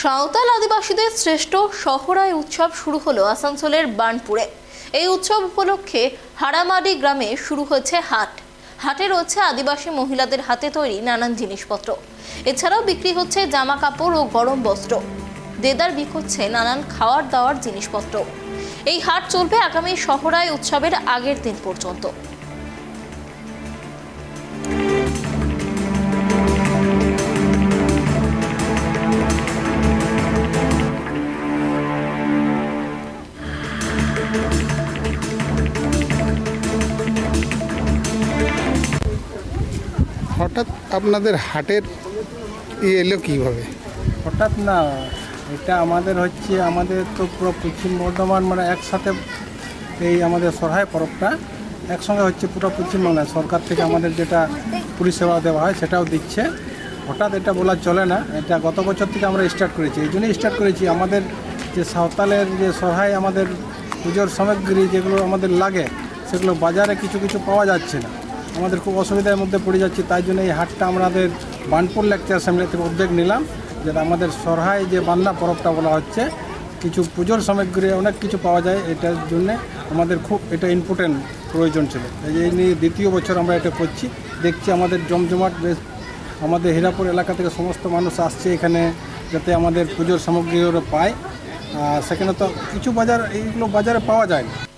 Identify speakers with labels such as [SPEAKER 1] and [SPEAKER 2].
[SPEAKER 1] সাঁওতাল আদিবাসীদের শ্রেষ্ঠ সহরায় উৎসব শুরু হলো আসানসোলের বার্নপুরে। এই উৎসব উপলক্ষে হারামারি গ্রামে শুরু হয়েছে হাটে রয়েছে আদিবাসী মহিলাদের হাতে তৈরি নানান জিনিসপত্র। এছাড়াও বিক্রি হচ্ছে জামা কাপড় ও গরম বস্ত্র। দেদার বিক্রি হচ্ছে নানান খাওয়ার দাওয়ার জিনিসপত্র। এই হাট চলবে আগামী সহরায় উৎসবের আগের দিন পর্যন্ত।
[SPEAKER 2] হঠাৎ আপনাদের হাটের এলো কীভাবে?
[SPEAKER 3] হঠাৎ না, এটা আমাদের তো পুরো পশ্চিম বর্ধমান মানে একসাথে এই আমাদের সরহাই পরবটা একসঙ্গে হচ্ছে পুরো পশ্চিমবাংলায়। সরকার থেকে আমাদের যেটা পরিষেবা দেওয়া হয় সেটাও দিচ্ছে। হঠাৎ এটা বলা চলে না, এটা গত বছর থেকে আমরা স্টার্ট করেছি। এই জন্যই স্টার্ট করেছি, আমাদের যে সাঁওতালের যে সরহাই আমাদের পুজোর সামগ্রী যেগুলো আমাদের লাগে সেগুলো বাজারে কিছু কিছু পাওয়া যাচ্ছে না, আমাদের খুব অসুবিধার মধ্যে পড়ে যাচ্ছে। তাই জন্য এই হাটটা আমাদের বার্নপুর লেকচার অ্যাসেম্বলি থেকে উদ্যোগ নিলাম, যেটা আমাদের সরহাই যে বান্না পরবটা বলা হচ্ছে, কিছু পুজোর সামগ্রী অনেক কিছু পাওয়া যায়। এটার জন্যে আমাদের খুব এটা ইম্পর্টেন্ট প্রয়োজন ছিল। এই নিয়ে দ্বিতীয় বছর আমরা এটা করছি। দেখছি আমাদের জমজমাট বেশ, আমাদের হীরাপুর এলাকা থেকে সমস্ত মানুষ আসছে এখানে, যাতে আমাদের পুজোর সামগ্রী ওরা পায়। সেখানে তো কিছু এইগুলো বাজারে পাওয়া যায় না।